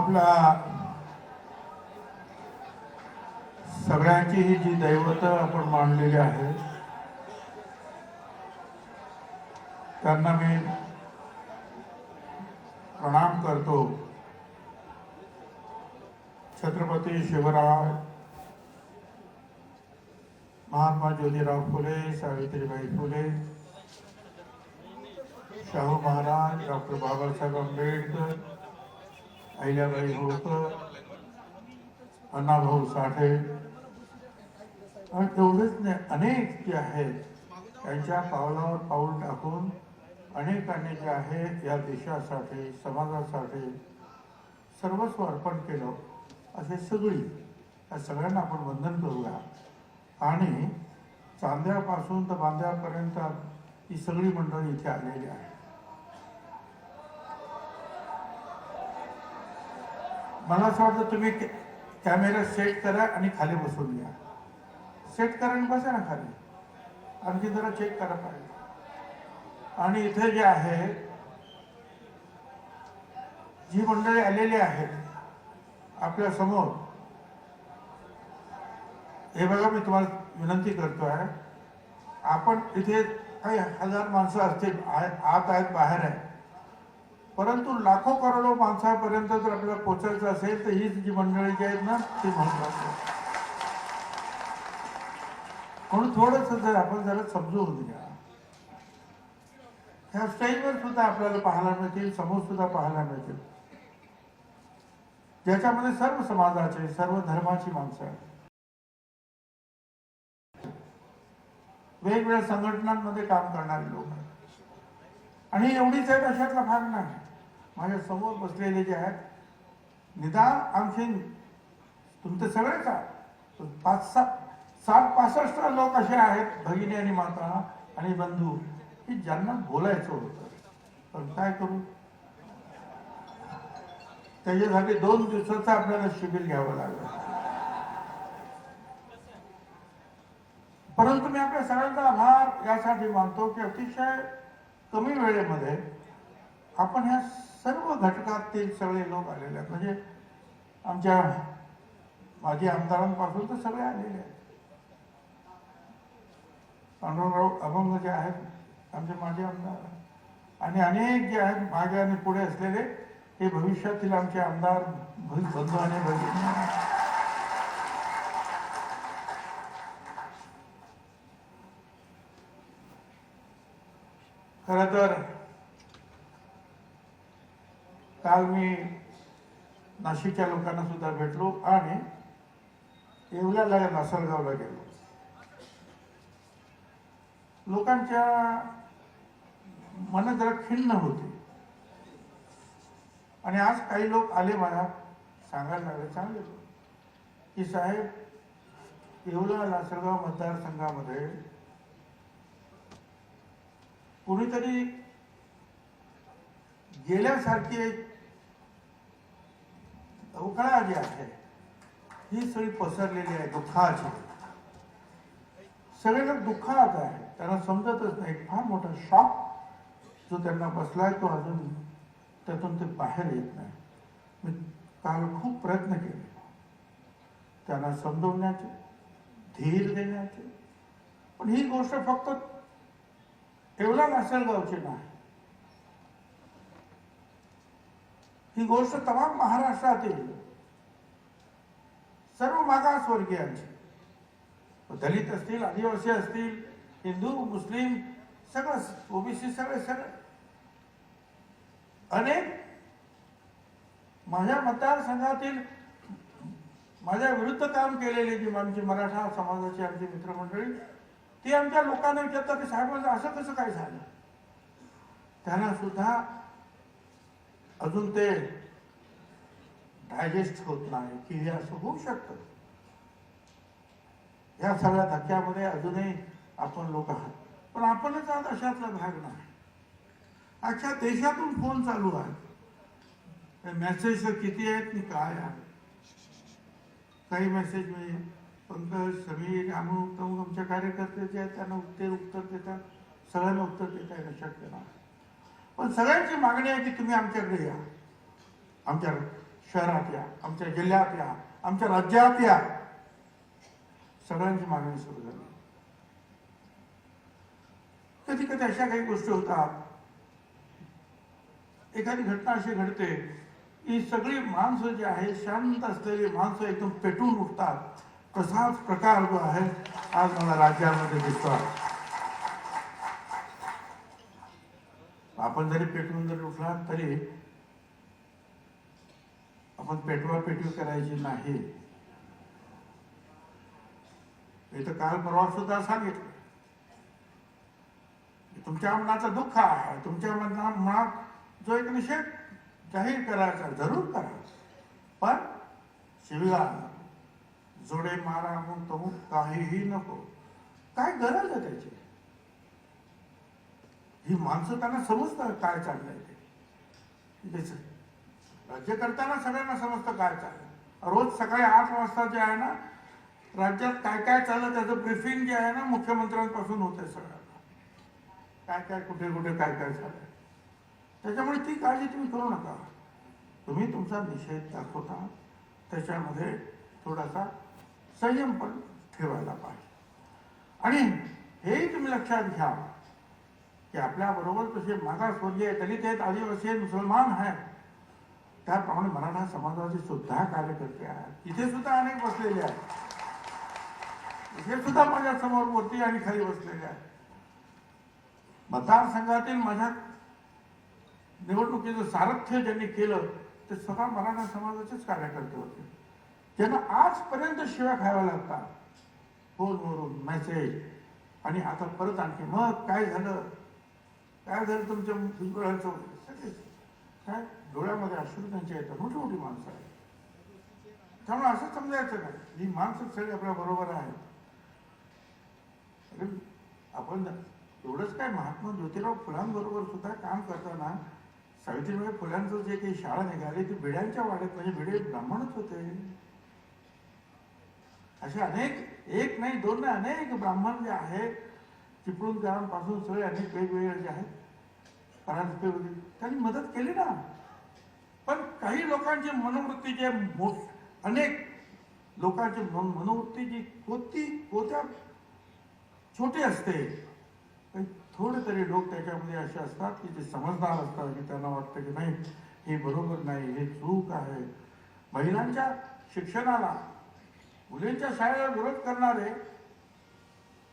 आपल्या सगळ्यांची ही जी दैवत आपण मानलेली आहे त्यांना मी प्रणाम करतो। छत्रपती शिवराय, महात्मा ज्योतिराव फुले, सावित्रीबाई फुले, शाहू महाराज, डॉक्टर बाबासाहेब आंबेडकर, अहिल्याबाई होळकर, अण्णाभाऊ साठे आणि तेवढेच अनेक जे आहेत त्यांच्या पावलावर पाऊल टाकून अनेकांनी जे आहे या देशासाठी, समाजासाठी सर्वस्व अर्पण केलं। असे सगळी या सगळ्यांना आपण वंदन करूया आणि चांद्यापासून तर बांद्यापर्यंत ही सगळी मंडळी इथे आलेली आहे। मला असं वाटतं तुम्ही कॅमेरा सेट करा आणि खाली बसून घ्या। सेट करा आणि बसा ना खाली, आणखी जरा चेक करा पाहिजे। आणि इथे जे आहे जी मंडळी आलेली आहेत आपल्या समोर, हे बघा मी तुम्हाला विनंती करतोय, आपण इथे काही हजार माणसं असतील, आत आहेत बाहेर आहे, परंतु लाखो करोडो माणसापर्यंत जर आपल्याला पोहोचायचं असेल तर ही जी मंडळी जी आहेत ना ती महत्वाची। म्हणून थोडंसं जर आपण जरा समजून घ्या। ह्या स्टेजवर सुद्धा आपल्याला पाहायला मिळतील, समोर सुद्धा पाहायला मिळतील, ज्याच्यामध्ये सर्व समाजाचे, सर्व धर्माची माणसं आहेत, वेगवेगळ्या संघटनांमध्ये काम करणारे लोक आहेत। आणि एवढीच आहेत अशातला भाग नाही। माझ्या समोर बसलेले जे आहेत, निदान आणखी तुमचे सगळेच आहेत, 65 लोक असे आहेत, भगिनी आणि माता आणि बंधू, की ज्यांना बोलायचं होतं, पण काय करू, त्याच्यासाठी 2 दिवसाचं आपल्याला शिबिर घ्यावं लागलं। परंतु मी आपल्या सगळ्यांचा आभार यासाठी मानतो की अतिशय कमी वेळेमध्ये आपण ह्या सर्व घटकातील सगळे लोक आलेले आहेत। म्हणजे आमच्या माजी आमदारांपासून तर सगळे आलेले आहेत। पांडुरंगराव अभंग जे आहेत आमचे माजी आमदार, आणि अनेक जे आहेत मागे आणि पुढे असलेले हे भविष्यातील आमचे आमदार बंधू आणि भगिनी। खरं तर काल मी नाशिकच्या लोकांना सुद्धा भेटलो आणि येवल्याला लासलगावला गेलो। लोकांच्या मन जरा खिन्न होती आणि आज काही लोक आले मला सांगायला लागले, चांगले की साहेब, येवला लासलगाव मतदारसंघामध्ये कुणीतरी गेल्यासारखी एक अवकाळा जी आहे ही सगळी पसरलेली आहे, दुःखाची। सगळे लोक दुःखात आहे, त्यांना समजतच नाही। फार मोठा शॉक जो त्यांना बसलाय तो अजून त्यातून ते बाहेर येत नाही। मी काल खूप प्रयत्न केले त्यांना समजवण्याचे, धीर देण्याचे, पण ही गोष्ट फक्त येवला लासलगावची नाही, ही गोष्ट तमाम महाराष्ट्रातील सर्व मागासवर्गीयांची, दलित असतील, आदिवासी असतील, हिंदू, मुस्लिम, सगळं, ओबीसी, सगळे अनेक माझ्या मतदारसंघातील माझ्या विरुद्ध काम केलेले जी आमची मराठा समाजाची आमची मित्रमंडळी, ती आमच्या लोकांना विचारतात की साहेब असं कसं काय झालं। त्यांना सुद्धा अजून ते डायजेस्ट होत नाही की हे असं होऊ शकतं। या सगळ्या धक्क्यामध्ये अजूनही आपण लोक आहात, पण आपणच आज अशातला भाग नाही। अख्ख्या देशातून फोन चालू आहे, मेसेज किती आहेत आणि काय आहे। काही मेसेज म्हणजे पंकज, समीर, अमुक तमुक आमच्या कार्यकर्ते जे आहेत त्यांना उत्तर देतात, सगळ्यांना उत्तर देता येणं शक्य नाही। पण सगळ्यांची मागणी आहे की तुम्ही आमच्याकडे या, आमच्या शहरात या, आमच्या जिल्ह्यात या, आमच्या राज्यात या, सगळ्यांची मागणी सुरू झाली. कधी कधी अशा काही गोष्टी होतात, एखादी घटना अशी घडते की सगळी माणसं जी आहे, शांत असलेली माणसं एकदम पेटून उठतात. तसाच प्रकार जो आहे आज मला राज्यामध्ये दिसतो. आपण जरी पेटून जरी उठला तरी आपण पेटवा पेटवी करायची नाही. इथं काल परवा सुद्धा सांगितलं, तुमच्या मनाचं दुःख आहे, तुमच्या मनात जो एक निषेध जाहीर करायचा जरूर करा, पण शिवीगाळ, जोडे मारा म्हणून तमूक काहीही नको. काय गरज आहे त्याची? ही माणसं त्यांना समजतं काय चाललंय ते. राज्य करताना सगळ्यांना समजतं काय चाललंय. रोज सकाळी 8 वाजता जे आहे ना, राज्यात काय काय चाललं त्याचं ब्रीफिंग जे आहे ना, मुख्यमंत्र्यांपासून होते सगळ्यांना. काय काय कुठे कुठे काय काय झालंय. त्याच्यामुळे ती काळजी तुम्ही करू नका. तुम्ही तुमचा निषेध दाखवता, त्याच्यामध्ये थोडासा संयम पण ठेवायला पाहिजे. आणि हेही तुम्ही लक्षात घ्या की आपल्या बरोबर तसे मागासवर्गीय, दलित आहेत, आदिवासी आहेत, मुसलमान आहेत, त्याप्रमाणे मराठा समाजाचे सुद्धा कार्यकर्ते आहेत. इथे सुद्धा अनेक बसलेले आहेत. इथे सुद्धा माझ्या समोर वरती आणि खाली बसलेले आहेत. मतदारसंघातील माझ्या निवडणुकीचं सारथ्य ज्यांनी केलं ते स्वतः मराठा समाजाचेच कार्यकर्ते होते, ज्यांना आजपर्यंत शिव्या खायला लागतात फोनवरून, मेसेज. आणि आता परत आणखी मग काय झालं, काय झालं तुमच्या भुजबळांचं वगैरे, काय डोळ्यामध्ये अश्रू त्यांच्या येतात. मोठी मोठी माणसं आहेत. त्यामुळे असं समजायचं नाही ही माणसं सगळी आपल्या बरोबर आहेत. आपण एवढंच काय, महात्मा ज्योतिराव फुलांबरोबर सुद्धा काम करताना सावित्रीबाई फुलांचं जे काही शाळा निघाली ती भिड्यांच्या वाड्यात, म्हणजे भिडे ब्राह्मणच होते. असे अनेक, एक नाही दोन नाही, अनेक ब्राह्मण जे आहेत, चिपळूणकरांपासून सगळे अनेक वेगवेगळे जे आहेत परांजपे वगैरे, त्यांनी मदत केली ना. पण काही लोकांची मनोवृत्ती जे अनेक लोकांची मनोवृत्ती जी कोत्या छोटी असते, थोडे तरी लोक त्याच्यामध्ये असे असतात की ते समजदार असतात, की त्यांना वाटतं की नाही हे बरोबर नाही, हे चूक आहे. महिलांच्या शिक्षणाला, मुलींच्या शाळेला विरोध करणारे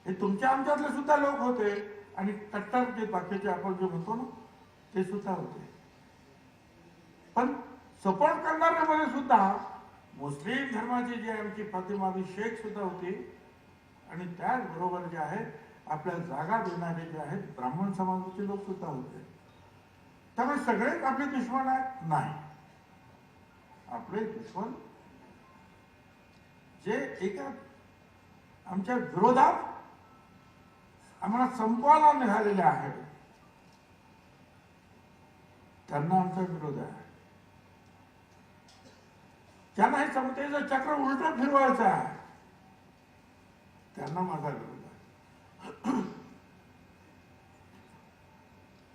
हे तुमच्या आमच्यातले सुद्धा लोक होते. आणि कट्टर जे बाकीचे आपण जे म्हणतो ना ते सुद्धा होते. पण सपोर्ट करणाऱ्यामध्ये सुद्धा मुस्लिम धर्माची जी आमची फातिमा शेख सुद्धा होती. आणि त्याचबरोबर जे आहे आपल्या जागा देणारे जे आहेत ब्राह्मण समाजाचे लोक सुद्धा होते. त्यामुळे सगळेच आपले दुश्मन आहेत नाही. आपले दुश्मन जे एका आमच्या विरोधात आम्हाला संपवायला निघालेले आहेत त्यांना आमचा विरोध आहे. ज्यांना हे समतेचं चक्र उलट फिरवायचं आहे त्यांना माझा विरोध आहे.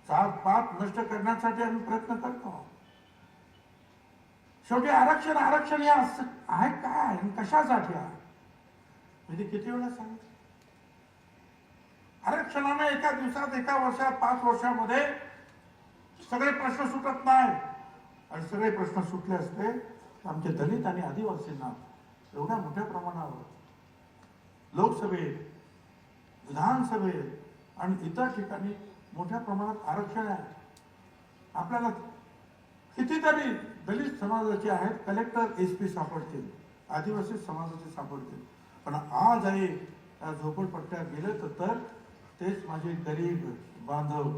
जात पात नष्ट करण्यासाठी आम्ही प्रयत्न करतो. शेवटी आरक्षण आरक्षण या आहे काय, कशासाठी आहे, म्हणजे किती वेळा सांगितलं. आरक्षणाने एका दिवसात, एका वर्षात, 5 वर्षामध्ये सगळे प्रश्न सुटत नाही. आणि सगळे प्रश्न सुटले असते तर आमच्या दलित आणि आदिवासींना एवढ्या मोठ्या प्रमाणावर लोकसभेत, विधानसभेत आणि इतर ठिकाणी मोठ्या प्रमाणात आरक्षण आहे. आपल्याला कितीतरी दलित समाजाचे आहेत कलेक्टर, SP सापडतील, आदिवासी समाजाचे सापडतील. पण आज आहे त्या झोपडपट्ट्यात गेलं तर तेच माझे गरीब बांधव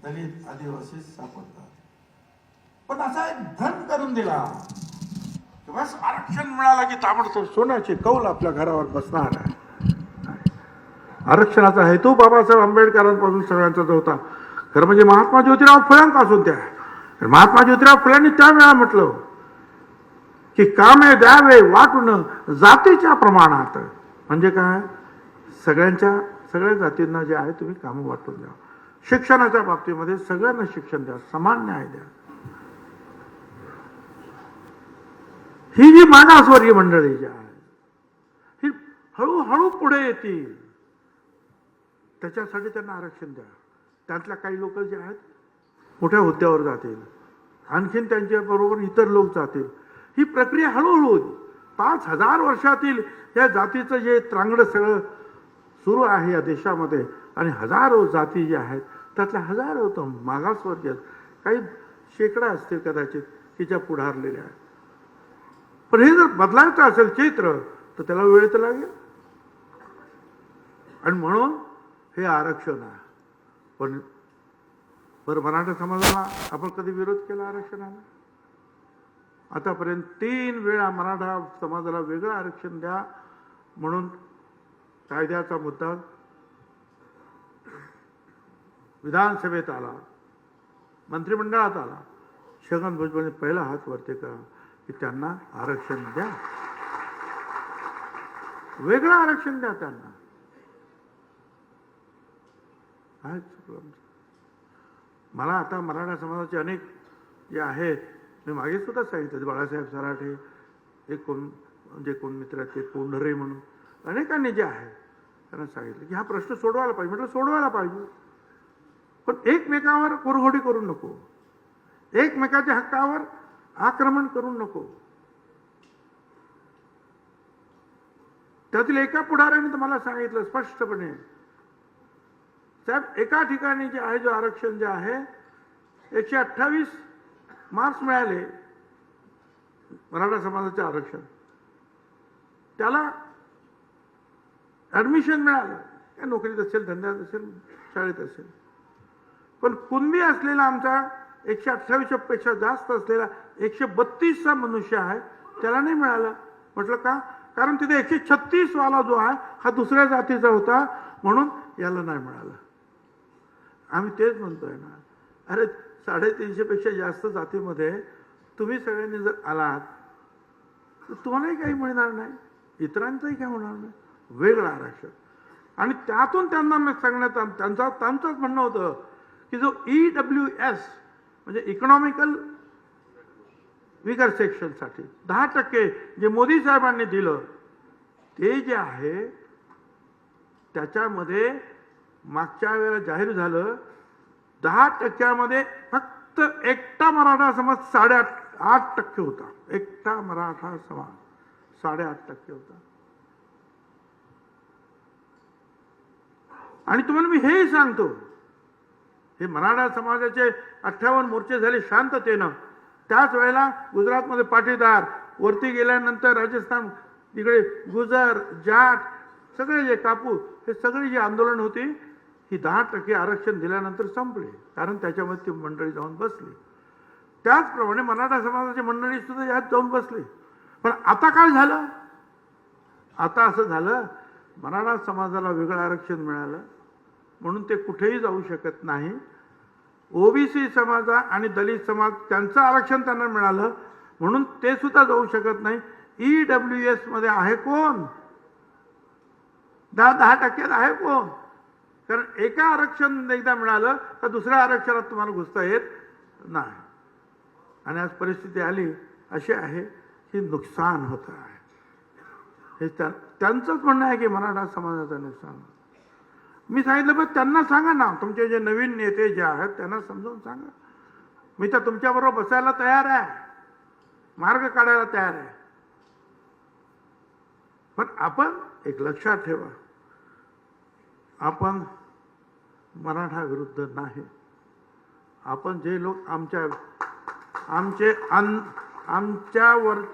दलित आदिवासी सापडतात. पण असा एक धन करून दिला की बस आरक्षण मिळाला की ताबडतोब सोन्याचे कौल आपल्या घरावर बसणार आहे. आरक्षणाचा हेतू बाबासाहेब आंबेडकरांपासून सगळ्यांचा जो होता खरं म्हणजे महात्मा ज्योतिराव फुल्यांपासून त्या महात्मा ज्योतिराव फुल्यांनी त्यावेळा म्हटलं की कामे द्यावे वाटून जातीच्या प्रमाणात. म्हणजे काय, सगळ्या जातींना जे आहे तुम्ही कामं वाटून द्या. शिक्षणाच्या बाबतीमध्ये सगळ्यांना शिक्षण द्या, समान न्याय द्या. ही जी मागासवर्गीय मंडळी जी आहे ही हळूहळू पुढे येतील, त्याच्यासाठी त्यांना आरक्षण द्या. त्यातल्या काही लोक जे आहेत मोठ्या हुद्द्यावर जातील, आणखीन त्यांच्या बरोबर इतर लोक जातील. ही प्रक्रिया हळूहळू होईल. 5000 वर्षातील या जातीचं जे त्रांगडं सगळं सुरू आहे या देशामध्ये, आणि हजारो जाती ज्या आहेत त्यातल्या हजारो तर मागासवर्गीय, काही शेकडा असतील कदाचित की ज्या पुढारलेल्या आहेत. पण हे जर बदलायचं असेल चित्र तर त्याला वेळ तर लागेल, आणि म्हणून हे आरक्षण आहे. पण बरं, मराठा समाजाला आपण कधी विरोध केला आरक्षणाला? आतापर्यंत 3 वेळा मराठा समाजाला वेगळं आरक्षण द्या म्हणून कायद्याचा मुद्दा विधानसभेत आला, मंत्रिमंडळात आला. छगन भुजबळने पहिला हात वरती करा की त्यांना आरक्षण द्या, वेगळं आरक्षण द्या त्यांना. मला आता मराठा समाजाचे अनेक जे आहेत, मी मागे सुद्धा सांगितलं, बाळासाहेब सराठे, एक कोण मित्र आहेत ते कोंढरे म्हणून अनेकांनी जे आहे त्यांना सांगितलं की हा प्रश्न सोडवायला पाहिजे. म्हटलं सोडवायला पाहिजे, पण एकमेकावर कुरघोडी करू नको, एकमेकाच्या हक्कावर आक्रमण करू नको. त्यातील एका पुढाऱ्याने तर मला सांगितलं स्पष्टपणे, साहेब एका ठिकाणी जे आहे, जो आरक्षण जे आहे 128 मार्क्स मिळाले मराठा समाजाचे आरक्षण, त्याला ऍडमिशन मिळालं, काय नोकरीत असेल, धंद्यात असेल, शाळेत असेल. पण कुणबी असलेला आमचा 128 पेक्षा जास्त असलेला 132चा मनुष्य आहे, त्याला नाही मिळालं. म्हटलं का? कारण तिथे 136 वाला जो आहे हा दुसऱ्या जातीचा होता, म्हणून याला नाही मिळालं. आम्ही तेच म्हणतोय ना, अरे 350 पेक्षा जास्त जातीमध्ये तुम्ही सगळ्यांनी जर आलात तर तुम्हालाही काही मिळणार नाही, इतरांचंही काही होणार नाही. वेगळं आरक्षण. आणि त्यातून त्यांना सांगण्यात त्यांचंच म्हणणं होतं की जो EWS म्हणजे इकॉनॉमिकल विगर सेक्शनसाठी 10% जे मोदी साहेबांनी दिलं, ते जे आहे त्याच्यामध्ये मागच्या वेळेला जाहीर झालं 10% फक्त एकटा मराठा समाज 8.5% होता. एकटा मराठा समाज 8.5% होता. आणि तुम्हाला मी हे सांगतो, हे मराठा समाजाचे 58 मोर्चे झाले शांततेनं. त्याच वेळेला गुजरातमध्ये पाटीदार, वरती गेल्यानंतर राजस्थान, तिकडे गुजर, जाट, सगळे जे कापू, हे सगळी जी आंदोलन होती ही 10% आरक्षण दिल्यानंतर संपले, कारण त्याच्यामध्ये ती मंडळी जाऊन बसली. त्याचप्रमाणे मराठा समाजाची मंडळी सुद्धा यात जाऊन बसली. पण आता काय झालं? आता असं झालं, मराठा समाजाला वेगळं आरक्षण मिळालं म्हणून ते कुठेही जाऊ शकत नाही. ओबीसी समाज आणि दलित समाज त्यांचं आरक्षण त्यांना मिळालं म्हणून ते सुद्धा जाऊ शकत नाही. EWS मध्ये आहे कोण? 10% आहे कोण? कारण एका आरक्षण एकदा मिळालं तर दुसऱ्या आरक्षणात तुम्हाला घुसता येत नाही. आणि आज परिस्थिती आली अशी आहे की नुकसान होत आहे. हे त्यांचंच म्हणणं आहे की मराठा समाजाचं नुकसान. मी सांगितलं पण त्यांना सांगा ना, तुमचे जे नवीन नेते जे आहेत त्यांना समजावून सांगा. मी तर तुमच्याबरोबर बसायला तयार आहे, मार्ग काढायला तयार आहे. पण आपण एक लक्षात ठेवा, आपण मराठा विरुद्ध नाही. आपण जे लोक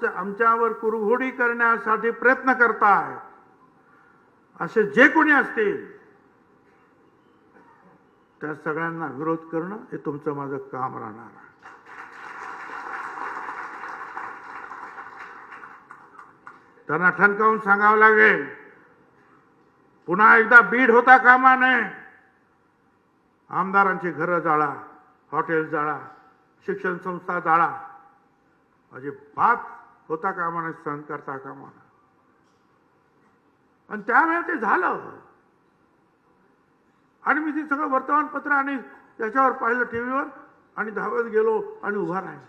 आमच्यावर कुरघोडी करण्यासाठी प्रयत्न करताय, असे जे कोणी असतील त्या सगळ्यांना विरोध करणं हे तुमचं माझं काम राहणार आहे. त्यांना ठणकावून सांगावं लागेल, पुन्हा एकदा बीड होता कामा नये. आमदारांची घरं जाळा, हॉटेल जाळा, शिक्षण संस्था जाळा, अजिबात होता कामा नये, सहन करता कामा नये. आणि त्यावेळेला ते झालं. आणि मी ते सगळं वर्तमानपत्र आणि त्याच्यावर पाहिलं टीव्हीवर, आणि धावत गेलो आणि उभा राहिलो.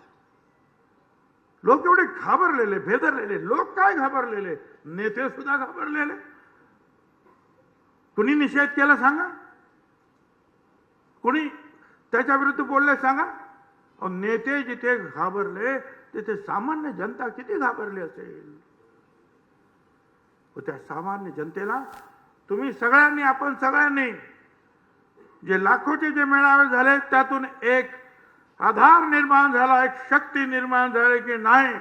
लोक एवढे घाबरलेले, भेदरलेले. लोक काय घाबरलेले, नेते सुद्धा घाबरलेले. कुणी निषेध केला सांगा, कुणी त्याच्या विरुद्ध बोलले सांगा. नेते जिथे घाबरले तिथे सामान्य जनता किती घाबरली असेल. त्या सामान्य जनतेला तुम्ही सगळ्यांनी, आपण सगळ्यांनी जे लाखोचे जे मेळावे झाले त्यातून एक आधार निर्माण झाला, एक शक्ती निर्माण झाली की नाही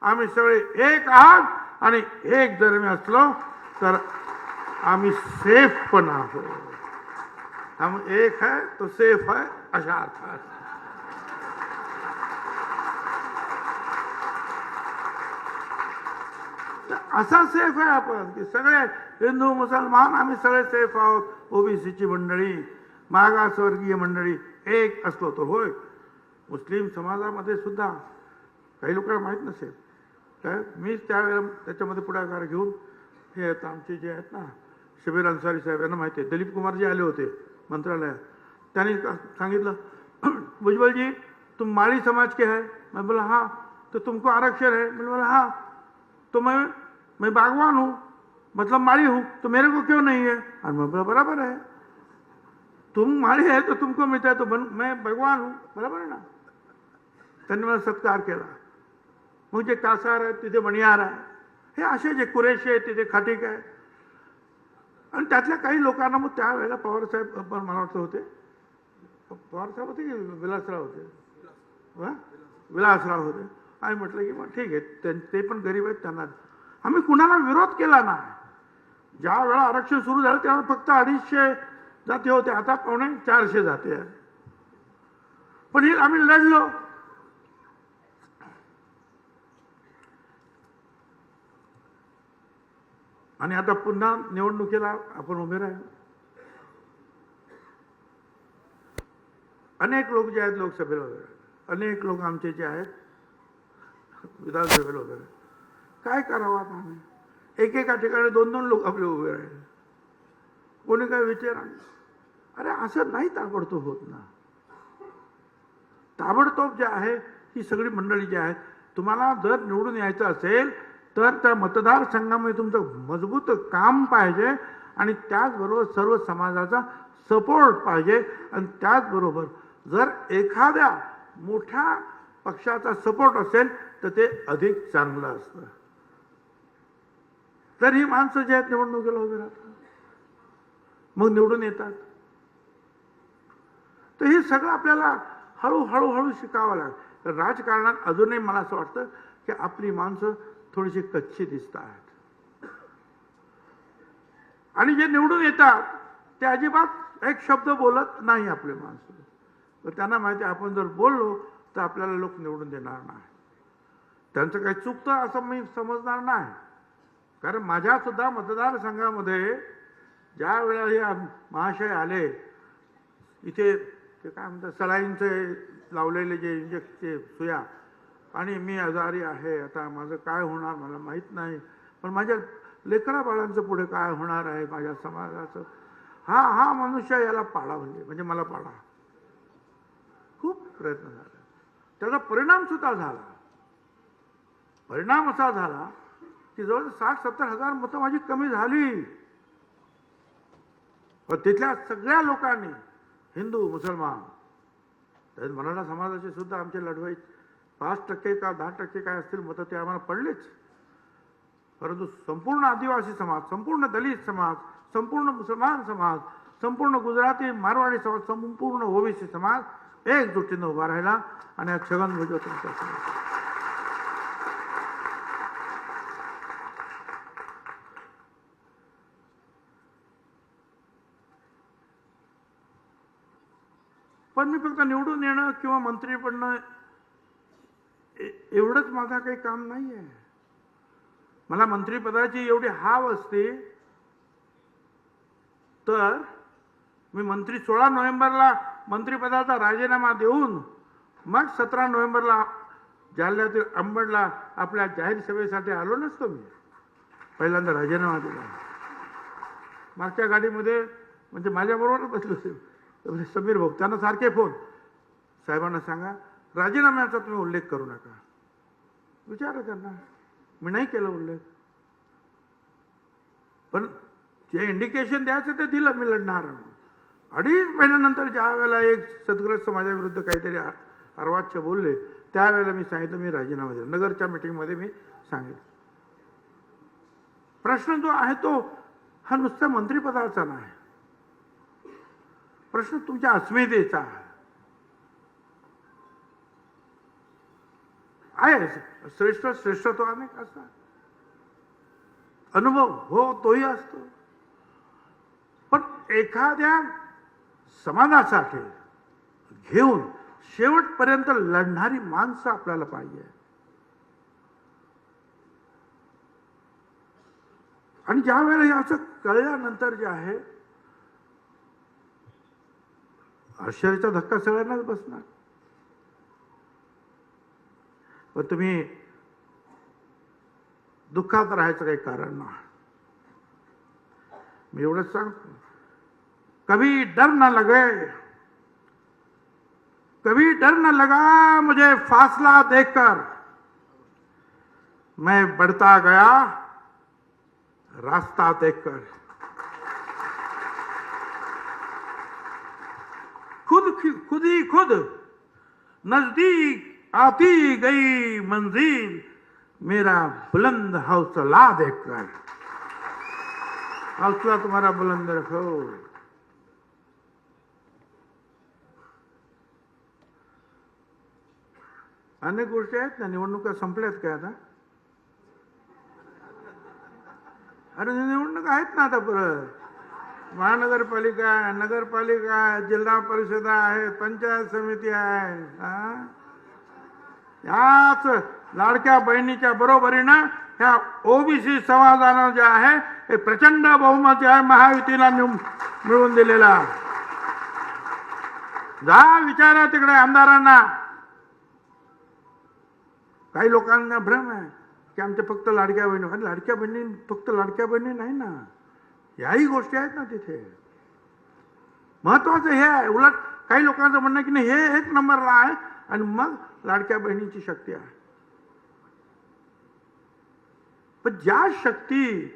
आम्ही सगळे एक आहात आणि एक जर मी असलो तर आम्ही सेफ पण आहोत. हम एक है तो सेफ है अशा अर्थात. असा सेफ आहे आपण की सगळे हिंदू मुसलमान आम्ही सगळे सेफ आहोत. ओबीसीची मंडळी, मागासवर्गीय मंडळी एक असलो तर. होय, मुस्लिम समाजामध्ये सुद्धा काही लोकांना माहीत नसेल काय, मी त्यावेळेला त्याच्यामध्ये पुढाकार घेऊन हे आता आमचे जे आहेत ना शबीर अन्सारी साहेब यांना माहिती आहे, दिलीप कुमारजी आले होते मंत्रालयात. त्यांनी सांगितलं, भुजबल जी तुम माली समाज के है. मैं बोला हाँ. तो तुमको आरक्षण है. मैं बोला हाँ. तो मैं बागवान हूँ, मतलब माली हूँ, तो मेरे को क्यों नहीं है. और मैं बोला बराबर है, तुम माली है तो तुमको मिलता है, तो मैं भगवान हूँ, बराबर है ना. त्यांनी मला सत्कार केला. मग जे कासार आहे तिथे मणियार आहे, हे असे जे कुरेशी आहे तिथे खाटीक आहे. आणि त्यातल्या काही लोकांना मग त्यावेळेला पवार साहेब पण मला वाटतं होते, पवार साहेब होते की विलासराव होते, विलासराव होते. आम्ही म्हटलं की मग ठीक आहे, ते पण गरीब आहेत, त्यांना आम्ही कुणाला विरोध केला नाही. ज्या वेळा आरक्षण सुरू झालं त्यावेळेला फक्त 250 जाती होते, आता 450 जाती आहे. पण हे आम्ही लढलो. आणि आता पुन्हा निवडणुकीला आपण उभे राहिलो. अनेक लोक जे आहेत लोकसभेला वगैरे, अनेक लोक आमचे जे आहेत विधानसभेला वगैरे. काय करावं आता आम्ही, एकेका ठिकाणी 2-2 लोक आपले उभे राहिले. कोणी काय विचार, अरे असं नाही ताबडतोब होत ना. ताबडतोब जे आहे ही सगळी मंडळी जी आहेत, तुम्हाला जर निवडून यायचं असेल तर त्या मतदारसंघामध्ये तुमचं मजबूत काम पाहिजे आणि त्याचबरोबर सर्व समाजाचा सपोर्ट पाहिजे. आणि त्याचबरोबर जर एखाद्या मोठ्या पक्षाचा सपोर्ट असेल तर ते अधिक चांगलं असतं. तर ही माणसं जे आहेत निवडणुकीला उभी राहतात, मग निवडून येतात. तर हे सगळं आपल्याला हळूहळू शिकावं लागेल. राजकारणात अजूनही मला असं वाटतं की आपली माणसं थोडीशी कच्ची दिसतात. आणि जे निवडून येतात ते अजिबात एक शब्द बोलत नाही आपले माणसं. तर त्यांना माहिती आहे आपण जर बोललो तर आपल्याला लोक निवडून देणार नाही. त्यांचं काही चुकतं असं मी समजणार नाही. कारण माझ्या सुद्धा मतदारसंघामध्ये ज्या वेळेला हे महाशय आले इथे, ते काय म्हणतात सलाईनचे लावलेले जे इंजेक्शनचे सुया, आणि मी आजारी आहे, आता माझं काय होणार मला माहीत नाही, पण माझ्या लेकरा बाळांचं पुढे काय होणार आहे माझ्या समाजाचं, हा मनुष्य याला पाडा, म्हणजे मला पाडा. खूप प्रयत्न झाला, त्याचा परिणाम सुद्धा झाला. परिणाम असा झाला की जवळ 60-70 हजार मतं माझी कमी झाली. पण तिथल्या सगळ्या लोकांनी, हिंदू मुसलमान, मराठा समाजाचे सुद्धा आमचे लढवई 5% का 10% काय असतील मतं ते आम्हाला पडलेच. परंतु संपूर्ण आदिवासी समाज, संपूर्ण दलित समाज, संपूर्ण मुसलमान समाज, संपूर्ण गुजराती मारवाडी समाज, संपूर्ण ओबीसी समाज एकजुटीनं उभा राहिला आणि छगन भुजबळ तुमच्या. पण मी फक्त निवडून येणं किंवा मंत्री बनणं एवढंच माझा काही काम नाही आहे. मला मंत्रिपदाची एवढी हाव असते तर मी 16 नोव्हेंबरला मंत्रिपदाचा राजीनामा देऊन मग 17 नोव्हेंबरला जालन्यातील अंबडला आपल्या जाहीर सभेसाठी आलो नसतो. मी पहिल्यांदा राजीनामा दिला. मागच्या गाडीमध्ये म्हणजे माझ्याबरोबर बसलो होते समीर भाऊ, त्यांना सारखे फोन, साहेबांना सांगा राजीनाम्याचा तुम्ही उल्लेख करू नका. विचारा त्यांना, मी नाही केलं उल्लेख, पण जे इंडिकेशन द्यायचं ते दिलं, मी लढणार. 2.5 महिन्यानंतर ज्या वेळेला एक सद्ग्रस्त समाजाविरुद्ध काहीतरी अर्वाच्य बोलले, त्यावेळेला मी सांगितलं मी राजीनामा दिला. नगरच्या मीटिंगमध्ये मी सांगितलं. प्रश्न जो आहे तो हा नुसत्या मंत्रिपदाचा नाही, प्रश्न तुमच्या अस्मितेचा आहे. श्रेष्ठत्व अनेक असतात, अनुभव हो तोही असतो, पण एखाद्या समाजासाठी घेऊन शेवटपर्यंत लढणारी माणसं आपल्याला पाहिजे. आणि ज्या वेळेला याचं कळल्यानंतर जे आहे आश्चर्याचा धक्का सगळ्यांनाच बसणार. पण तुम्ही दुःखात राहायचं काही कारण नाही. मी एवढंच सांगतो, कभी डर न लगे, कभी डर न लगा मुझे फासला देखकर, मैं बढ़ता गया रास्ता देखकर. खुद ही खुद नजदीक आती गई मंजिल, मेरा बुलंद हौसला देखकर. हौसला तुम्हारा बुलंद रखो. अनेक गोष्टी आहेत ना, निवडणुका संपल्यात काय आता? अरे निवडणूक आहेत ना आता परत. महानगरपालिका, नगरपालिका, जिल्हा परिषदा आहेत, पंचायत समिती आहे. याच लाडक्या बहिणीच्या बरोबरीनं ह्या ओबीसी समाजानं जे आहे हे प्रचंड बहुमत जे आहे महायुतीला मिळवून दिलेला. जा विचारा तिकडे आमदारांना. काही लोकांना भ्रम आहे की आमच्या फक्त लाडक्या बहिणी. अरे लाडक्या बहिणी फक्त लाडक्या बहिणी नाही ना, याही गोष्टी आहेत ना तिथे. महत्वाचं हे आहे. उलट काही लोकांचं म्हणणं आहे की नाही हे 1 नंबरला आहे आणि मग लाडक्या बहिणीची शक्ती आहे. पण ज्या शक्ती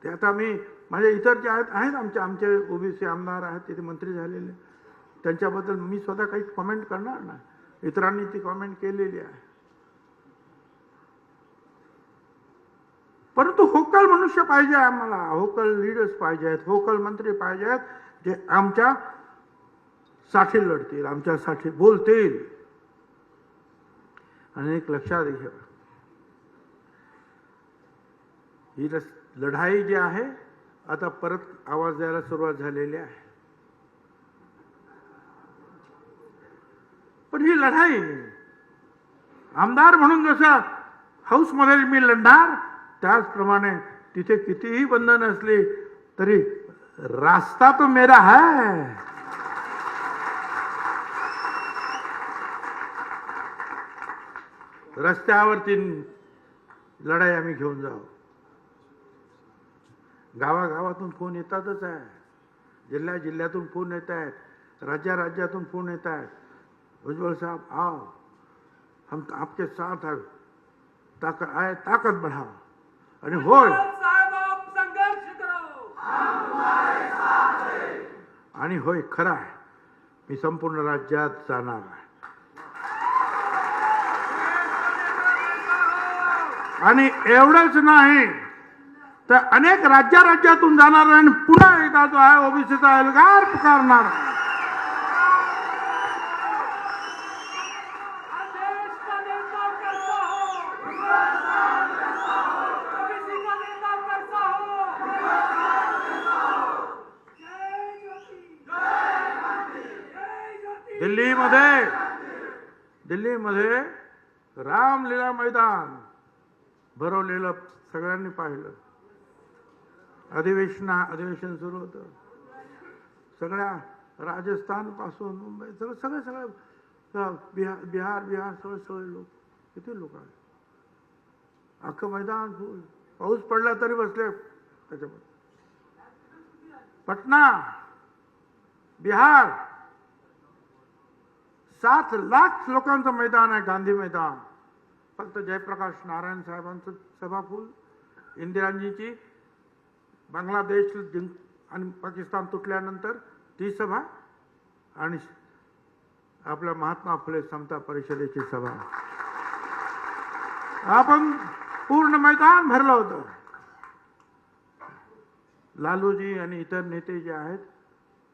ते आता मी माझ्या इतर जे आहेत आमचे ओबीसी आमदार आहेत तिथे मंत्री झालेले, त्यांच्याबद्दल मी स्वतः काही कमेंट करणार नाही. इतरांनी ती कमेंट केलेली आहे. परंतु होकल मनुष्य पाहिजे आम्हाला, होकल लीडर्स पाहिजे आहेत, होकल मंत्री पाहिजे आहेत जे आमच्या साठी लढतील, आमच्यासाठी बोलतील. आणि एक लक्षात घ्या, ही लढाई जी आहे आता परत आवाज द्यायला सुरुवात झालेली आहे. पण ही लढाई आमदार म्हणून जसं हाऊसमध्ये मी लढणार, त्याचप्रमाणे तिथे कितीही बंधन असली तरी रास्ता तो मेरा है. रस्त्यावरती लढाई आम्ही घेऊन जाऊ. गावागावातून फोन येतातच आहे, जिल्ह्यातून फोन येत आहेत, राज्यातून फोन येत आहेत. उज्ज्वल साहब आओ, हम आपके साथ है, ताकत बढ़ाओ. आणि होय आणि होय खरं आहे, मी संपूर्ण राज्यात जाणार आहे. आणि एवढंच नाही तर अनेक राज्यातून जाणार आणि पुन्हा एकदा जो आहे ओबीसीचा एल्गार पुकारणार. दिल्लीमध्ये रामलीला मैदान भरवलेलं सगळ्यांनी पाहिलं. अधिवेशन सुरू होतं. सगळ्या राजस्थान पासून मुंबई सगळं बिहार सगळे लोक, किती लोक आहेत. अख्खं मैदान फुल. पाऊस पडला तरी बसले त्याच्यामध्ये. पटना, बिहार 7 लाख लोकांचं मैदान आहे, गांधी मैदान. फक्त जयप्रकाश नारायण साहेबांचं सभाफूल, इंदिराजीची बांगलादेश आणि पाकिस्तान तुटल्यानंतर ती सभा, आणि आपल्या महात्मा फुले समता परिषदेची सभा. आपण पूर्ण मैदान भरलं होतं. लालूजी आणि इतर नेते जे आहेत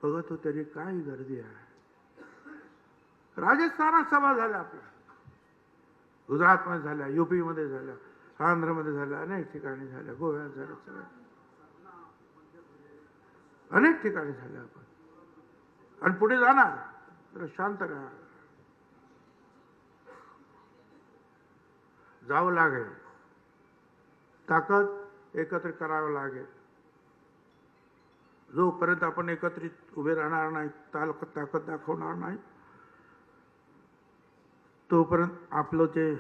बघत होते तरी काय गर्दी आहे. राजस्थानात सभा झाल्या, आपल्या गुजरातमध्ये झाल्या, युपीमध्ये झाल्या, आंध्रमध्ये झाल्या, अनेक ठिकाणी झाल्या, गोव्यात झाल्या, सगळ्या अनेक ठिकाणी झाल्या. आपण आणि पुढे जाणार तर शांत राहा, जावं लागेल, ताकद एकत्रित करावं लागेल. जोपर्यंत आपण एकत्रित उभे राहणार नाही, ताकद दाखवणार नाही, तोपर्यंत आपलं जे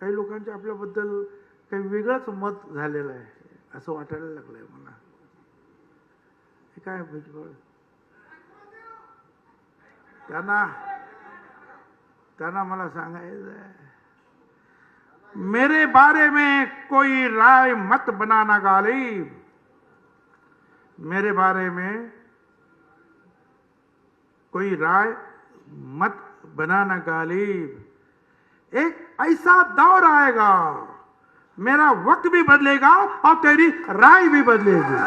काही लोकांचे आपल्याबद्दल काही वेगळंच मत झालेलं आहे असं वाटायला लागलंय मला. हे काय भुजबळ, त्यांना मला सांगायचं आहे, मेरे बारे में कोई राय मत बनाना गालिब, मेरे बारे में कोई राय मत बनाना गालिब. एक ऐसा दौर आएगा, मेरा वक्त भी बदलेगा और तेरी राय भी बदलेगी.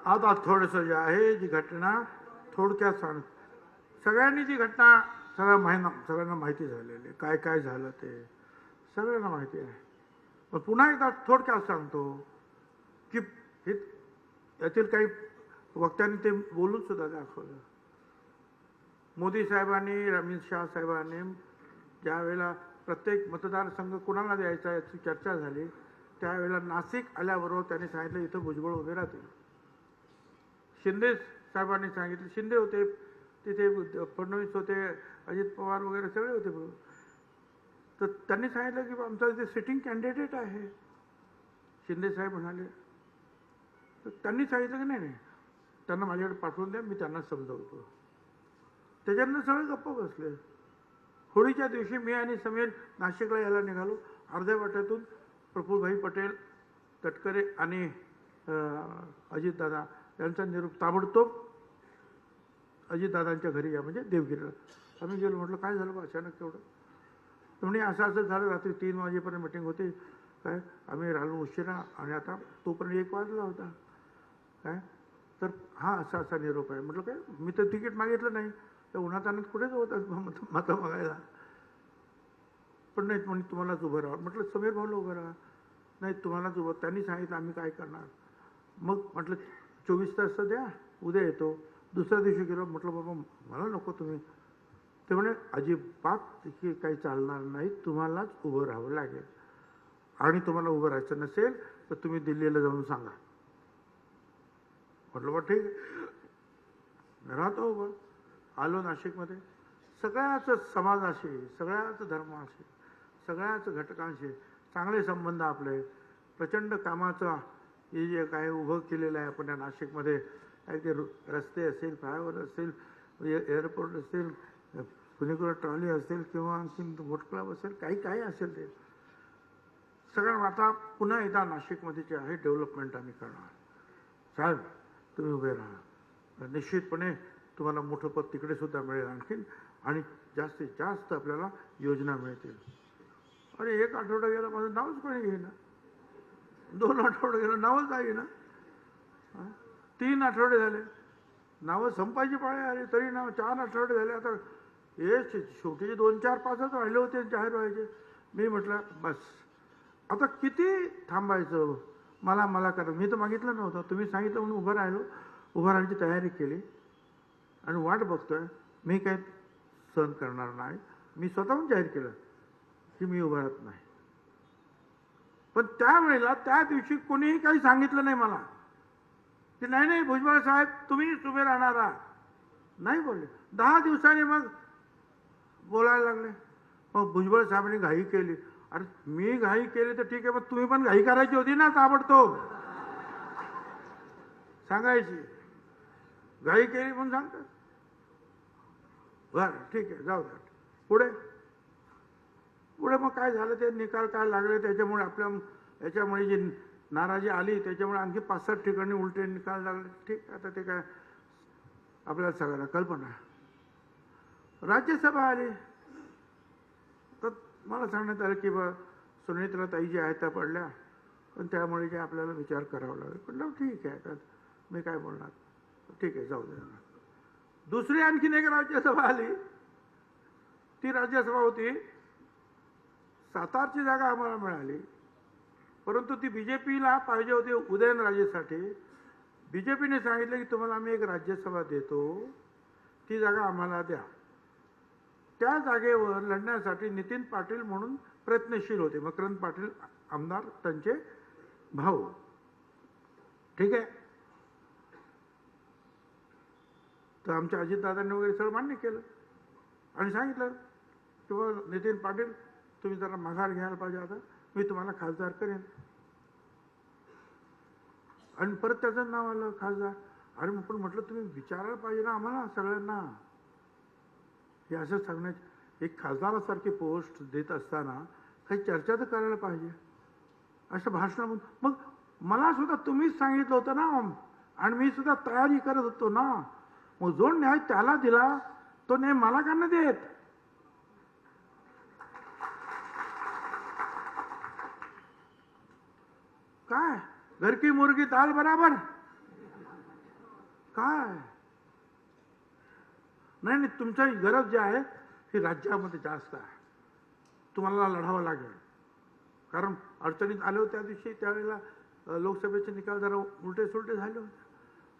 आता थोडंसं जे आहे, जी घटना थोडक्यात सांग. सगळ्यांनी जी घटना सगळ्यांना माहिती झालेली, काय काय झालं ते सगळ्यांना माहिती आहे. पण पुन्हा एकदा थोडक्यात सांगतो की यातील काही वक्त्यांनी ते बोलून सुद्धा दाखवलं. मोदी साहेबांनी, अमित शाह साहेबांनी ज्या वेळेला प्रत्येक मतदारसंघ कुणाला द्यायचा याची चर्चा झाली, त्यावेळेला नाशिक आल्याबरोबर त्यांनी सांगितलं इथं भुजबळ उभे राहतील. शिंदे साहेबांनी सांगितलं, शिंदे होते तिथे, फडणवीस होते, अजित पवार वगैरे सगळे होते. तर त्यांनी सांगितलं की आमचा इथे सिटिंग कॅन्डिडेट आहे. शिंदे साहेब म्हणाले, तर त्यांनी सांगितलं की नाही त्यांना माझ्याकडे पाठवून द्या, मी त्यांना समजवतो. त्याच्यानंतर सगळे गप्प बसले. होळीच्या दिवशी मी आणि समीर नाशिकला यायला निघालो. अर्ध्या वाट्यातून प्रफुल्लभाई पटेल, तटकरे आणि अजितदादा यांचा निरोप ताबडतोब अजितदादांच्या घरी या, म्हणजे देवगिरीला. आम्ही गेलो. म्हटलं काय झालं बा अचानक एवढं? म्हणजे असं झालं, रात्री 3 वाजेपर्यंत मिटिंग होती. काय आम्ही राहिलो उशिरा आणि आता तोपर्यंत 1 वाजला होता. काय तर हा असा निरोप आहे. म्हटलं काय, मी तर तिकीट मागितलं नाही, तर उन्हातान्हात कुठेच होत मतं बघायला. पण नाही म्हणजे तुम्हालाच उभं राहा. म्हटलं समीर भाऊला उभं राहा. नाही तुम्हालाच उभं. त्यांनी सांगितलं आम्ही काय करणार. मग म्हटलं 24 तास तर द्या, उद्या येतो. दुसऱ्या दिवशी गेलो. म्हटलं बाबा मला नको तुम्ही. ते म्हणे अजिबात काही चालणार नाही, तुम्हालाच उभं राहावं लागेल. आणि तुम्हाला उभं राहायचं नसेल तर तुम्ही दिल्लीला जाऊन सांगा. म्हटलं बा ठीक आहे, राहतो उभं. आलो नाशिकमध्ये. सगळ्याच समाजाशी, सगळ्याच धर्माशी, सगळ्याच घटकांशी चांगले संबंध आपले. प्रचंड कामाचा हे जे काय उभं केलेलं आहे आपण या नाशिकमध्ये, काय ते रस्ते असेल, फ्लायओव्हर असेल, एअरपोर्ट असेल, कुणीकडे ट्रॉली असेल किंवा आणखी बोट क्लब असेल, काही असेल ते सगळं आता पुन्हा एकदा नाशिकमध्ये जे आहे डेव्हलपमेंट आम्ही करणार. साहेब तुम्ही उभे राहा. निश्चितपणे तुम्हाला मोठं पद तिकडे सुद्धा मिळेल आणखीन, आणि जास्तीत जास्त आपल्याला योजना मिळतील. अरे 1 आठवडा गेला, माझं नावच कोणी घेईना. 2 आठवडे गेलं, नावच आहे ना. 3 आठवडे झाले, नावं संपायची पाळी आली तरी नाव. 4 आठवडे झाले. आता हे शेवटी 2-4-5च राहिले होते जाहीर व्हायचे. मी म्हटलं बस आता किती थांबायचं. मला मला करा. मी तर मागितलं नव्हतं, तुम्ही सांगितलं म्हणून उभं राहिलो. उभं राहण्याची तयारी केली आणि वाट बघतोय. मी काय सहन करणार नाही. मी स्वतःहून जाहीर केलं की मी उभं राहत नाही. पण त्यावेळेला त्या दिवशी कोणीही काही सांगितलं नाही मला की नाही नाही भुजबळ साहेब तुम्हीच उभे राहणार आहात. नाही बोलले. 10 दिवसांनी मग बोलायला लागले. मग भुजबळ साहेबांनी घाई केली. अरे मी घाई केली तर ठीक आहे, पण तुम्ही पण घाई करायची होती ना ताबडतोब सांगायची. घाई केली म्हणून सांगतात. बरं ठीक आहे जाऊ द्या. पुढे पुढे मग काय झालं ते निकाल काय लागले त्याच्यामुळे आपल्या याच्यामुळे जी नाराजी आली त्याच्यामुळे आणखी 5-7 ठिकाणी उलटे निकाल लागले. ठीक आता ते काय आपल्याला सगळ्यांना कल्पना आहे. राज्यसभा आली तर मला सांगण्यात आलं की बा सुनेत्रा ताई जी आहेत त्या पडल्या, पण त्यामुळे जे आपल्याला विचार करावा लागेल. म्हटलं ठीक आहे तर मी काय बोलणार. ठीक आहे जाऊ द्या. दुसरी आणखीन एक राज्यसभा आली. ती राज्यसभा होती सातारची जागा आम्हाला मिळाली, परंतु ती बीजेपीला पाहिजे होती उदयनराजेसाठी. बीजेपीने सांगितलं की तुम्हाला आम्ही एक राज्यसभा देतो, ती जागा आम्हाला द्या. त्या जागेवर लढण्यासाठी नितीन पाटील म्हणून प्रयत्नशील होते. मकरंद पाटील आमदार त्यांचे भाऊ. ठीक आहे. तर आमच्या अजितदादांनी वगैरे सगळं मान्य केलं आणि सांगितलं की बाबा नितीन पाटील तुम्ही जरा माघार घ्यायला पाहिजे, आता मी तुम्हाला खासदार करेन. आणि परत त्याचं नाव आलं खासदार. अरे पण म्हटलं तुम्ही विचारायला पाहिजे ना आम्हाला सगळ्यांना. हे असं सांगण्याची एक खासदारासारखी पोस्ट देत असताना काही चर्चा तर करायला पाहिजे. अशा भाषणामधून मग मला सुद्धा तुम्हीच सांगितलं होतं ना आणि मी सुद्धा तयारी करत होतो ना. मग जो न्याय त्याला दिला तो न्याय मला का नाही देत. काय घर की मुर्गी दाल बराबर काय. नाही नाही तुमची गरज जी आहे ही राज्यामध्ये जास्त आहे. तुम्हाला लढावं लागेल. कारण अडचणीत आले होते त्या दिवशी, त्यावेळेला लोकसभेचे निकाल जरा उलटे सुलटे झाले होते.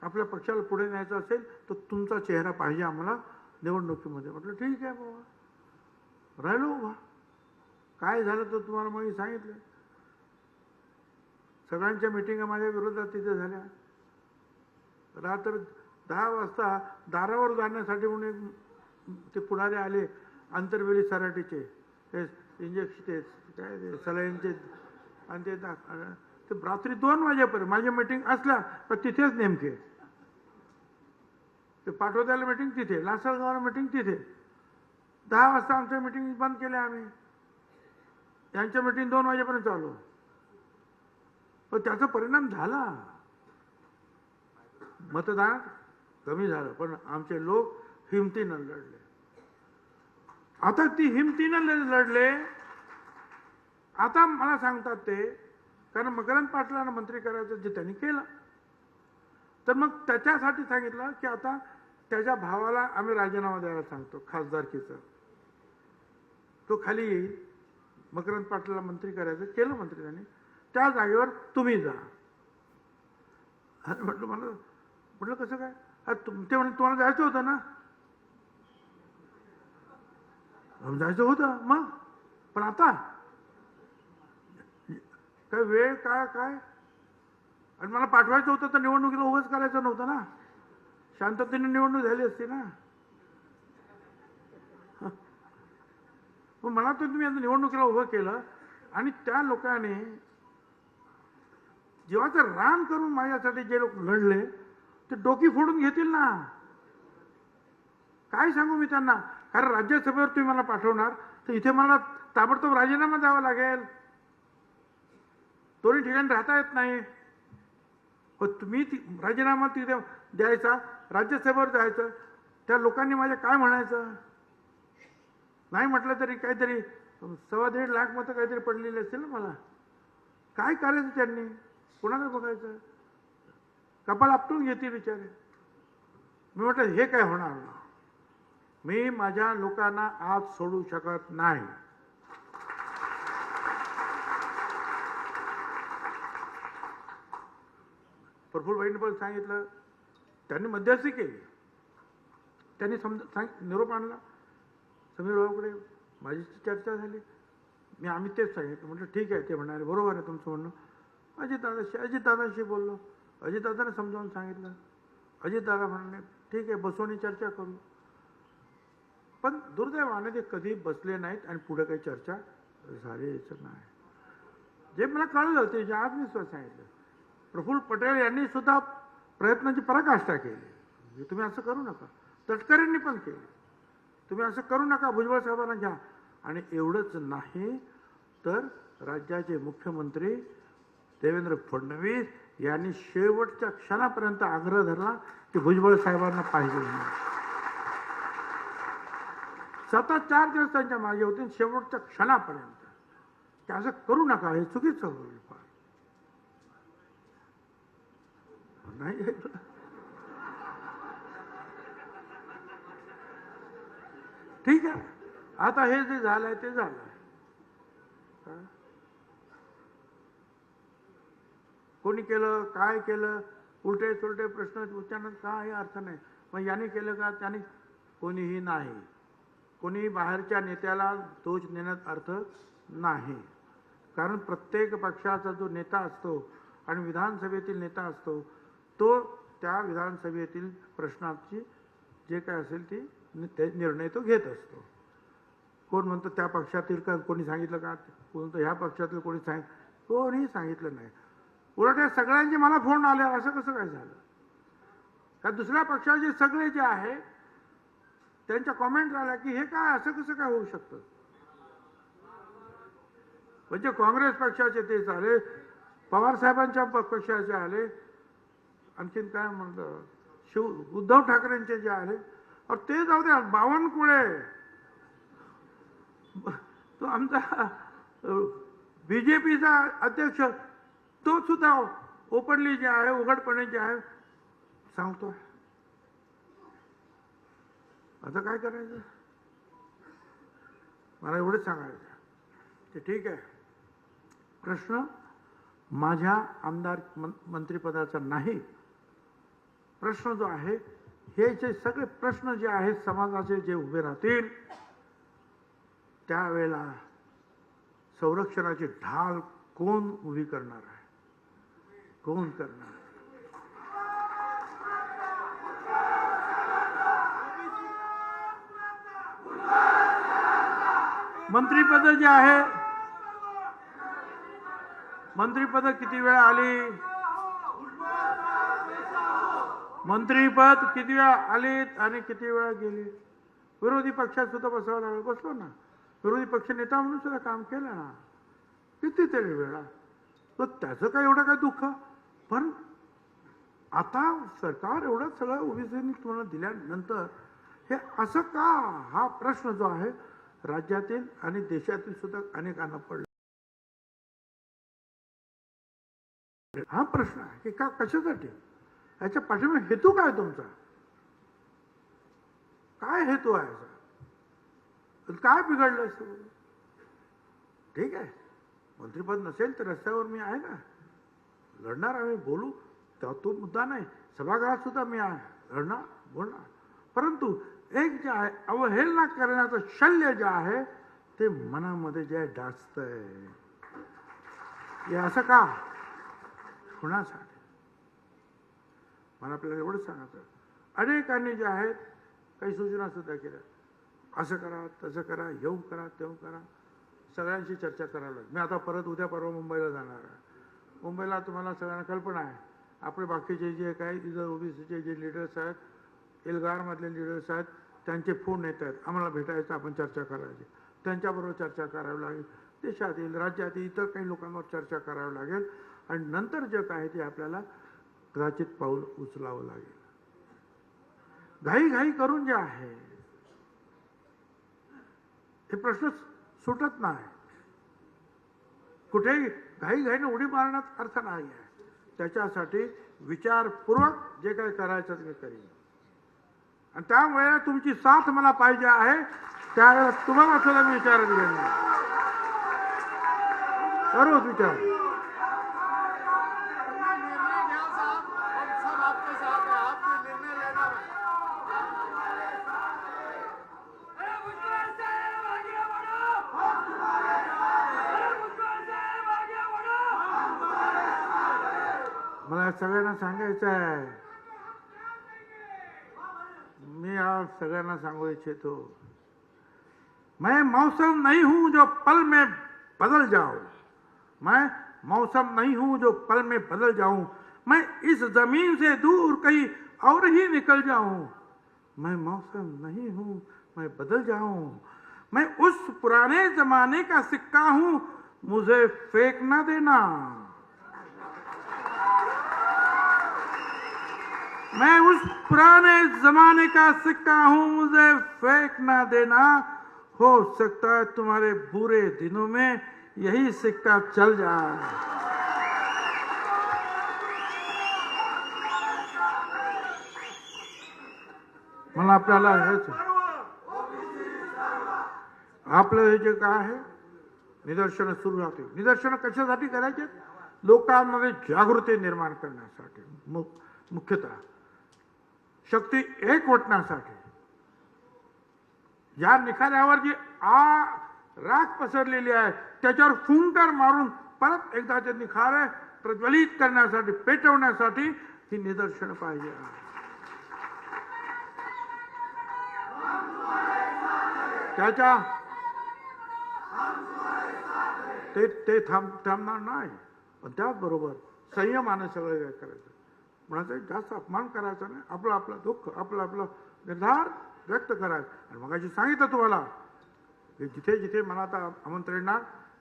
आपल्या पक्षाला पुढे न्यायचं असेल तर तुमचा चेहरा पाहिजे आम्हाला निवडणुकीमध्ये. म्हटलं ठीक आहे बाबा. राहिलो उभा. काय झालं तर तुम्हाला मग सांगितलं. सगळ्यांच्या मिटिंगा माझ्या विरोधात तिथे झाल्या. रात्र 10 वाजता दारावर जाण्यासाठी म्हणून ते पुढारी आले आंतरवेली सराटीचे, ते इंजेक्शन ते काय ते सलाईनचे आणि ते रात्री 2 वाजेपर्यंत माझी मिटिंग असल्या तर तिथेच नेमके ते पाठवत्याला मिटिंग तिथे, लासलगावला मिटिंग तिथे. 10 वाजता आमच्या मिटिंग बंद केल्या आम्ही. यांच्या मिटिंग 2 वाजेपर्यंत चालू. पण त्याचा परिणाम झाला. मतदान कमी झालं पण आमचे लोक हिमतीनं लढले. आता ती हिमतीनं लढले. आता मला सांगतात ते कारण मकरंद पाटलांना मंत्री करायचं जे त्यांनी केलं, तर मग त्याच्यासाठी सांगितलं की आता त्याच्या भावाला आम्ही राजीनामा द्यायला सांगतो खासदारकीचा. तो खाली येईल. मकरंद पाटलाला मंत्री करायचं केलं मंत्री त्यांनी. त्या जागेवर तुम्ही जा. म्हटलं कसं काय. ते म्हणजे तुम्हाला जायचं होतं ना. जायचं होतं मग, पण आता काय वेळ काय काय. आणि मला पाठवायचं होतं तर निवडणुकीला उभंच करायचं नव्हतं ना. शांततेने निवडणूक झाली असती ना. मग मला तर तुम्ही आता निवडणुकीला उभं केलं आणि त्या लोकांनी जीवाचं रान करून माझ्यासाठी जे लोक लढले ते डोकी फोडून घेतील ना. काय सांगू मी त्यांना. कारण राज्यसभेवर तुम्ही मला पाठवणार तर इथे मला ताबडतोब राजीनामा द्यावा लागेल. दोन्ही ठिकाणी राहता येत नाही. तुम्ही राजीनामा तिथे द्यायचा, राज्यसभेवर जायचं, त्या लोकांनी माझ्या काय म्हणायचं. नाही म्हटलं तरी काहीतरी 1.25 लाख मतं काहीतरी पडलेली असतील ना मला. काय करायचं त्यांनी. कोणाला बघायचं. कपाळ आपटून घेतील विचारे. मी म्हटलं हे काय होणार ना. मी माझ्या लोकांना आज सोडू शकत नाही. प्रफुल्लबाईंनी पण सांगितलं, त्यांनी मध्यस्थी केली, त्यांनी निरोप आणला समीर भाऊकडे, माझी चर्चा झाली, आम्ही तेच सांगितलं. म्हटलं ठीक आहे, ते म्हणाले बरोबर आहे तुमचं म्हणणं. अजितदादांशी बोललो, अजितदादांनी समजावून सांगितलं. अजितदादा म्हणाले ठीक आहे, बसवून चर्चा करू. पण दुर्दैवाने ते कधी बसले नाहीत आणि पुढे काही चर्चा झालीच नाही. जे मला कळलं ते आज मी सांगितलं. प्रफुल्ल पटेल यांनी सुद्धा प्रयत्नांची पराकाष्ठा केली. तुम्ही असं करू नका, तटकरेंनी पण केली, तुम्ही असं करू नका, भुजबळ साहेबांना घ्या. आणि एवढंच नाही तर राज्याचे मुख्यमंत्री देवेंद्र फडणवीस यांनी शेवटच्या क्षणापर्यंत आग्रह धरला की भुजबळ साहेबांना पाहिजे म्हणून. सतत 4 दिवस त्यांच्या मागे होते, शेवटच्या क्षणापर्यंत की असं करू नका, हे चुकीचं होईल. नाही ठीक आहे, आता हे जे झालंय ते झालंय. कोणी केलं, काय केलं, उलटे सुलटे प्रश्न विचारण्यात काही अर्थ नाही. मग याने केलं का, त्याने, कोणीही नाही. कोणी बाहेरच्या नेत्याला दोष देण्यात अर्थ नाही. कारण प्रत्येक पक्षाचा जो नेता असतो आणि विधानसभेतील नेता असतो तो त्या विधानसभेतील प्रश्नाची जे काय असेल ती निर्णय तो घेत असतो. कोण म्हणतं त्या पक्षातील का कोणी सांगितलं का, कोण म्हणतं ह्या पक्षातील कोणी कोणीही सांगितलं नाही. उलट या सगळ्यांचे मला फोन आले, असं कसं काय झालं. का दुसऱ्या पक्षाचे सगळे जे आहे त्यांच्या कॉमेंट आल्या की हे काय, असं कसं काय होऊ शकतं. म्हणजे काँग्रेस पक्षाचे ते झाले, पवार साहेबांच्या पक्षाचे आले, आणखीन काय म्हणतं उद्धव ठाकरेंचे जे आले, और ते जाऊ द्या, बावनकुळे तो आमचा बीजेपीचा अध्यक्ष, तो सुद्धा ओपनली जे आहे, उघडपणे जे आहे सांगतो. आता काय करायचं, मला एवढंच सांगायचं ते ठीक आहे. प्रश्न माझ्या आमदार मंत्रिपदाचा नाही. प्रश्न जो आहे, हे जे सगळे प्रश्न जे आहेत समाजाचे जे उभे राहतील त्यावेळेला संरक्षणाची ढाल कोण उभी करणार आहे, कोण करणार. मंत्रिपद जे आहे, मंत्रिपद किती वेळा आली, मंत्रिपद किती वेळा आलीत आणि किती वेळा गेली. विरोधी पक्षात सुद्धा बसावं लागलं, बसलो ना, विरोधी पक्ष नेता म्हणून सुद्धा काम केलं ना कितीतरी वेळा. तर त्याचं काय एवढं काय दुःख. पण आता सरकार एवढं सगळं ओबीसींनी तुम्हाला दिल्यानंतर हे असं का, हा प्रश्न जो आहे राज्यातील आणि देशातील सुद्धा अनेकांना पडला. हा प्रश्न आहे की का, कशासाठी, याच्या पाठीमागे हेतू काय तुमचा, काय हेतू आहे, काय बिघडलं असं. ठीक आहे, मंत्रिपद नसेल तर रस्त्यावर मी आहे ना, लढणार, आम्ही बोलू, तो मुद्दा नाही. सभागृहात सुद्धा मी आहे, लढणार, बोलणार. परंतु एक जे आहे अवहेलना करण्याचं शल्य जे आहे ते मनामध्ये जे डाचतंय, हे असं का, कुणासाठी. मला आपल्याला एवढंच सांगायचं, अनेकांनी जे आहेत काही सूचना सुद्धा केल्या, असं करा, तसं करा, येऊ करा, तेऊ करा, सगळ्यांशी चर्चा करावी लागेल. मी आता परत उद्या परवा मुंबईला जाणार आहे. मुंबईला तुम्हाला सगळ्यांना कल्पना आहे, आपले बाकीचे जे काही तिथं ओबीसीचे जे लिडर्स आहेत, एल्गारमधले लिडर्स आहेत, त्यांचे फोन येत आहेत, आम्हाला भेटायचं, आपण चर्चा करायची, त्यांच्याबरोबर चर्चा करावी लागेल. देशातील, राज्यातील इतर काही लोकांवर चर्चा करावी लागेल आणि नंतर जे काय ते आपल्याला कदाचित पाऊल उचलावं लागेल. घाई करून जे आहे हे प्रश्न सुटत नाही. कुठेही घाईने उडी मारण्यात अर्थ नाही आहे. त्याच्यासाठी विचारपूर्वक जे काही करायचं ते करीन. आणि त्यामुळे तुमची साथ मला पाहिजे आहे. त्यावेळेला तुम्हाला सुद्धा मी विचारात घेणार, सर्वच विचार. मला सगळ्यांना सांगायचं आहे, मैं आप सगळ्यांना सांगू इच्छितो, मैं मौसम नहीं हूं जो पल में बदल जाऊं, मैं मौसम नहीं हूं जो पल में बदल जाऊं, मैं इस जमीन से दूर कहीं और ही निकल जाऊं, मैं मौसम नहीं हूं मैं बदल जाऊं, मैं उस पुराने जमाने का सिक्का हूं मुझे फेंक ना देना, मैं उस पुराने जमाने का सिक्का हूं मुझे फेंक ना देना, हो सकता है तुम्हारे बुरे दिनों में यही सिक्का चल जाए। मला आपल्याला आपलं हे जे काय आहे निदर्शनं सुरू राहते, निदर्शनं कशासाठी करायचे? लोकांमध्ये जागृती निर्माण करण्यासाठी, मुख्यतः शक्ती एकवटण्यासाठी। या निखाऱ्यावर जी राख पसरलेली आहे त्याच्यावर फुंकर मारून परत एकदा ते निखारे प्रज्वलित करण्यासाठी, पेटवण्यासाठी ही निदर्शन पाहिजे। त्याच्या ते थांबणार नाही, पण त्याचबरोबर संयमाने सगळं काय करायचं, म्हणायचं जास्त अपमान करायचा नाही, आपलं आपलं दुःख, आपलं आपलं निर्धार व्यक्त करायचं। आणि मग सांगितलं तुम्हाला की जिथे जिथे मनात आमंत्रण येणार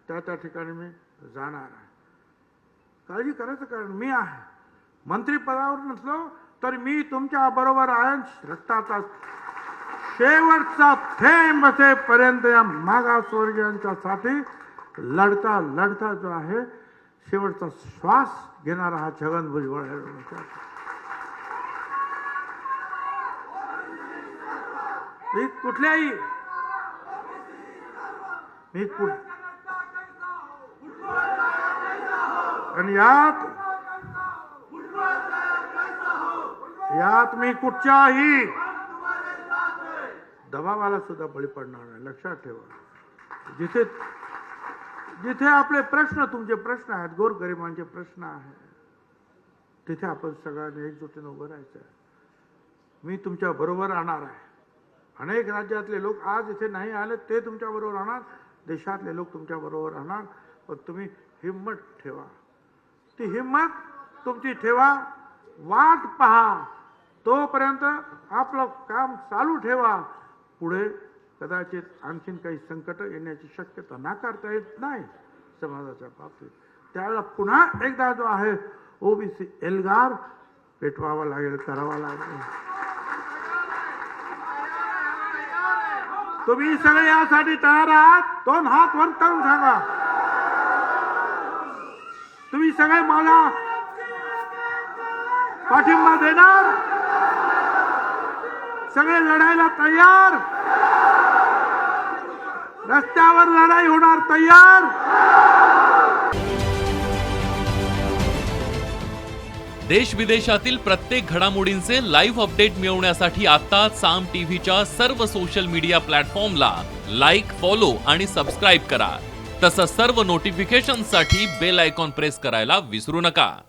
त्या त्या ठिकाणी मी जाणार आहे। काळजी करायचं कारण मी आहे, मंत्रिपदावर नसलो तर मी तुमच्या बरोबर आहे। रक्ताचा शेवटचा थेंब असेपर्यंत या मागासवर्गीयांच्यासाठी लढता लढता जो आहे शेवटचा श्वास घेणारा हा छगन भुजबळ आहे। मी कुठल्याही आणि यात मी कुठच्याही दबावाला सुद्धा बळी पडणार नाही, लक्षात ठेवा। जिथे जिथे आपले प्रश्न, तुमचे प्रश्न आहेत, गोरगरिबांचे प्रश्न आहेत, तिथे आपण सगळ्यांनी एकजुटीने उभं राहायचं आहे। मी तुमच्या बरोबर राहणार आहे। अनेक राज्यातले लोक आज इथे नाही आले, ते तुमच्या बरोबर राहणार, देशातले लोक तुमच्या बरोबर राहणार, पण तुम्ही हिम्मत ठेवा, ती हिम्मत तुमची ठेवा, वाट पहा, तोपर्यंत आपलं काम चालू ठेवा। पुढे कदाचित आणखीन काही संकट येण्याची शक्यता नाकारता येत नाही समाजाच्या बाबतीत, त्यावेळेला पुन्हा एकदा जो आहे ओबीसी एल्गार पेटवावा लागेल, करावा लागेल। तुम्ही सगळे यासाठी तयार आहात? दोन हात वर करून सांगा, तुम्ही सगळे मला पाठिंबा देणार? सगळे लढायला तयार? रस्त्यावर लढाई होणार तयार? देश विदेशातील प्रत्येक घडामोडींचे लाईव्ह अपडेट मिळवण्यासाठी आता साम टीव्हीच्या सर्व सोशल मीडिया प्लॅटफॉर्मला लाईक, फॉलो आणि सबस्क्राईब करा। तसंच सर्व नोटिफिकेशनसाठी बेल आयकॉन प्रेस करायला विसरू नका।